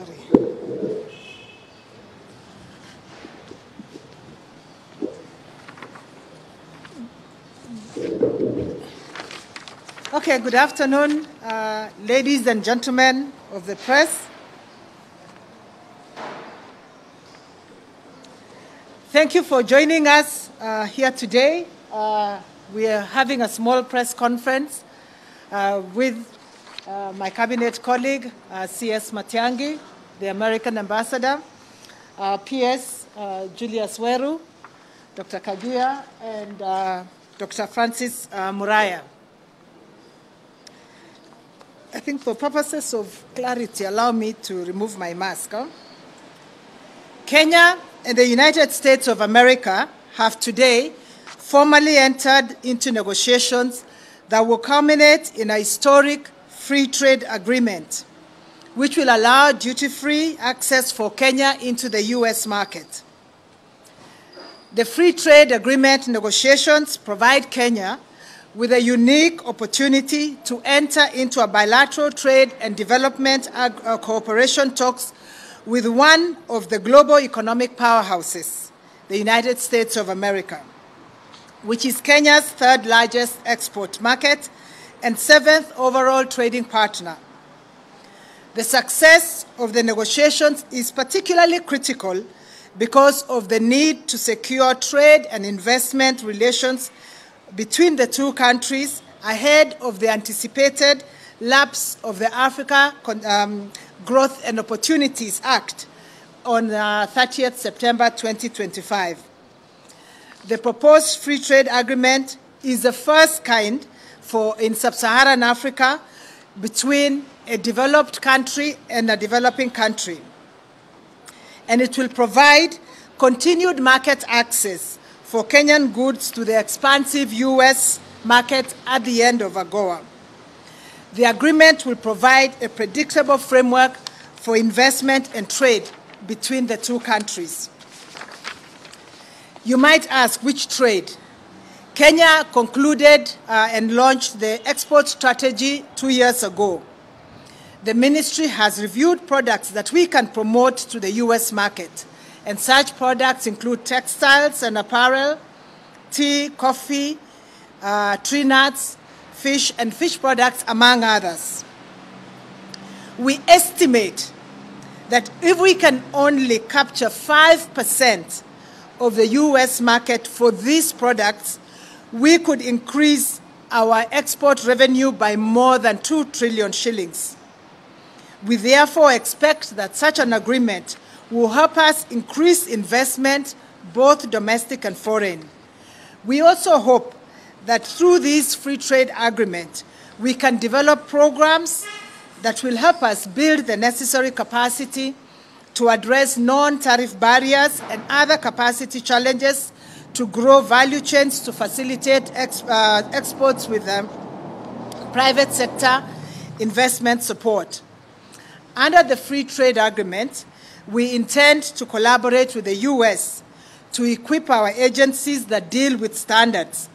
Sorry. Okay, good afternoon, ladies and gentlemen of the press. Thank you for joining us here today. We are having a small press conference with my cabinet colleague, C.S. Matiang'i, the American ambassador, P.S. Julius Weru, Dr. Kaguya, and Dr. Francis Muraya. I think for purposes of clarity, allow me to remove my mask. Kenya and the United States of America have today formally entered into negotiations that will culminate in a historic free trade agreement, which will allow duty-free access for Kenya into the U.S. market. The free trade agreement negotiations provide Kenya with a unique opportunity to enter into a bilateral trade and development cooperation talks with one of the global economic powerhouses, the United States of America, which is Kenya's third largest export market and seventh overall trading partner. The success of the negotiations is particularly critical because of the need to secure trade and investment relations between the two countries ahead of the anticipated lapse of the Africa Growth and Opportunities Act on 30th September 2025. The proposed free trade agreement is the first kind in sub-Saharan Africa between a developed country and a developing country. And it will provide continued market access for Kenyan goods to the expansive U.S. market at the end of AGOA. The agreement will provide a predictable framework for investment and trade between the two countries. You might ask, which trade? Kenya concluded and launched the export strategy 2 years ago. The ministry has reviewed products that we can promote to the U.S. market, and such products include textiles and apparel, tea, coffee, tree nuts, fish, and fish products, among others. We estimate that if we can only capture 5% of the U.S. market for these products, we could increase our export revenue by more than 2 trillion shillings. We therefore expect that such an agreement will help us increase investment, both domestic and foreign. We also hope that through this free trade agreement, we can develop programs that will help us build the necessary capacity to address non-tariff barriers and other capacity challenges to grow value chains to facilitate exports with private sector investment support. Under the free trade agreement, we intend to collaborate with the U.S. to equip our agencies that deal with standards,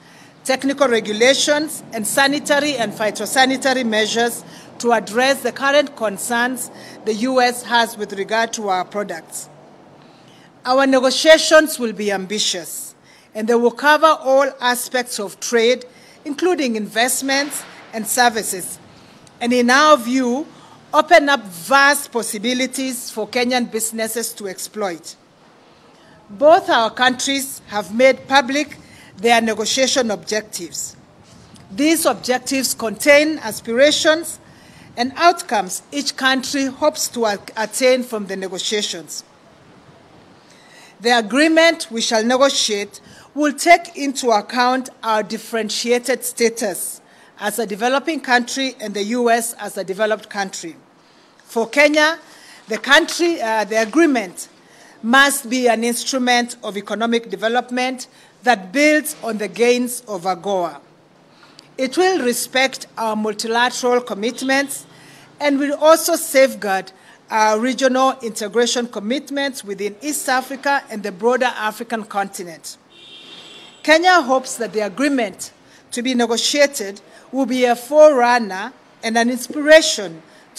technical regulations, and sanitary and phytosanitary measures to address the current concerns the U.S. has with regard to our products. Our negotiations will be ambitious, and they will cover all aspects of trade, including investments and services, and in our view, open up vast possibilities for Kenyan businesses to exploit. Both our countries have made public their negotiation objectives. These objectives contain aspirations and outcomes each country hopes to attain from the negotiations. The agreement we shall negotiate will take into account our differentiated status as a developing country and the U.S. as a developed country. For Kenya, the agreement must be an instrument of economic development that builds on the gains of AGOA. It will respect our multilateral commitments and will also safeguard our regional integration commitments within East Africa and the broader African continent. Kenya hopes that the agreement to be negotiated will be a forerunner and an inspiration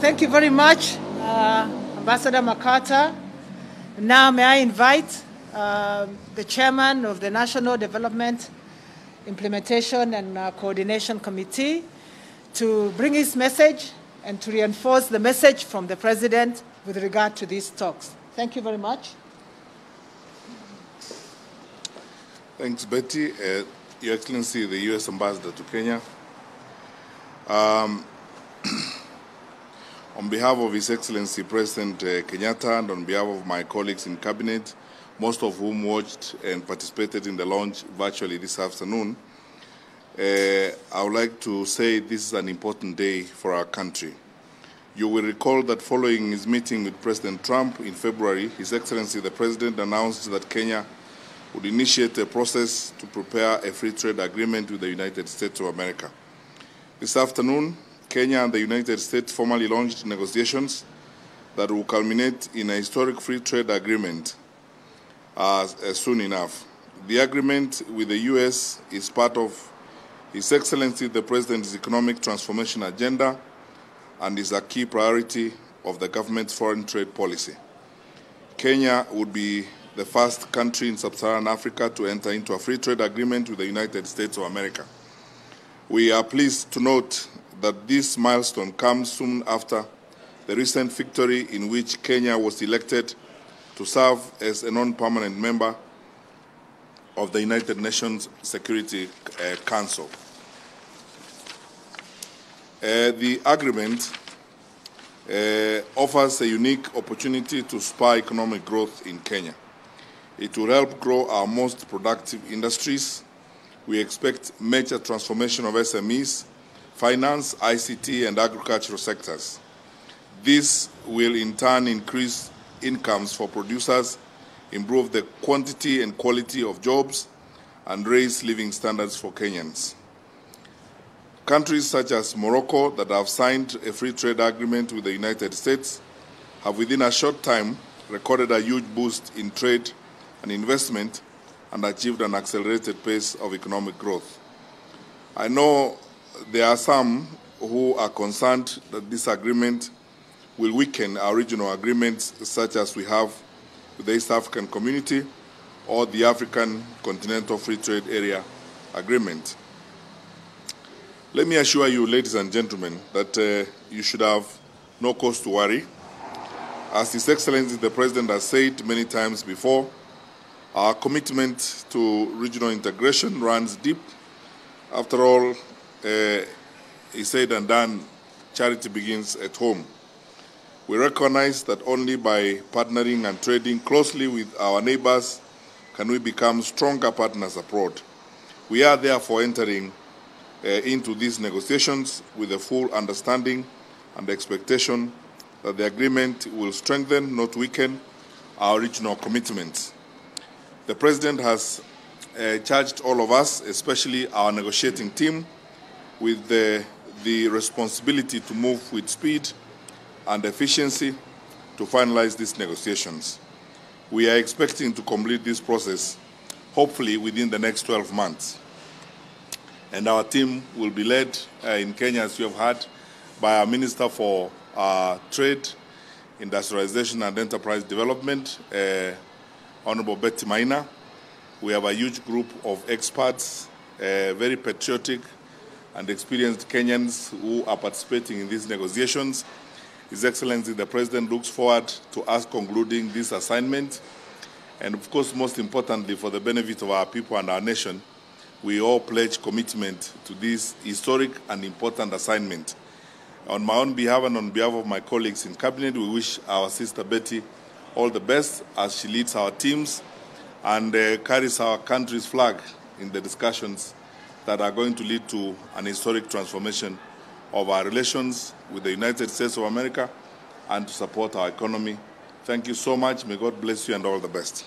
Thank you very much, Ambassador McCarter. Now may I invite the chairman of the National Development Implementation and Coordination Committee to bring his message and to reinforce the message from the President with regard to these talks. Thank you very much. Thanks, Betty. Your Excellency, the U.S. Ambassador to Kenya. On behalf of His Excellency President Kenyatta and on behalf of my colleagues in Cabinet, most of whom watched and participated in the launch virtually this afternoon, I would like to say this is an important day for our country. You will recall that following his meeting with President Trump in February, His Excellency the President announced that Kenya would initiate a process to prepare a free trade agreement with the United States of America. This afternoon, Kenya and the United States formally launched negotiations that will culminate in a historic free trade agreement soon enough. The agreement with the U.S. is part of His Excellency the President's economic transformation agenda and is a key priority of the government's foreign trade policy. Kenya would be the first country in sub-Saharan Africa to enter into a free trade agreement with the United States of America. We are pleased to note that this milestone comes soon after the recent victory in which Kenya was elected to serve as a non-permanent member of the United Nations Security Council. The agreement offers a unique opportunity to spur economic growth in Kenya. It will help grow our most productive industries. We expect major transformation of SMEs, finance, ICT, and agricultural sectors. This will in turn increase incomes for producers, improve the quantity and quality of jobs, and raise living standards for Kenyans. Countries such as Morocco that have signed a free trade agreement with the United States have within a short time recorded a huge boost in trade and investment and achieved an accelerated pace of economic growth. I know there are some who are concerned that this agreement will weaken our regional agreements such as we have with the East African Community or the African Continental Free Trade Area Agreement. Let me assure you, ladies and gentlemen, that you should have no cause to worry. As His Excellency the President has said many times before, our commitment to regional integration runs deep. After all, he said and done, charity begins at home. We recognize that only by partnering and trading closely with our neighbors can we become stronger partners abroad. We are therefore entering into these negotiations with a full understanding and expectation that the agreement will strengthen, not weaken, our regional commitments. The President has charged all of us, especially our negotiating team, with the responsibility to move with speed and efficiency to finalize these negotiations. We are expecting to complete this process, hopefully within the next 12 months. And our team will be led in Kenya, as you have heard, by our Minister for Trade, Industrialization and Enterprise Development, Honorable Betty Maina. We have a huge group of experts, very patriotic and experienced Kenyans who are participating in these negotiations. His Excellency the President looks forward to us concluding this assignment. And of course, most importantly, for the benefit of our people and our nation, we all pledge commitment to this historic and important assignment. On my own behalf and on behalf of my colleagues in Cabinet, we wish our sister Betty all the best as she leads our teams and carries our country's flag in the discussions that are going to lead to an historic transformation of our relations with the United States of America and to support our economy. Thank you so much. May God bless you and all the best.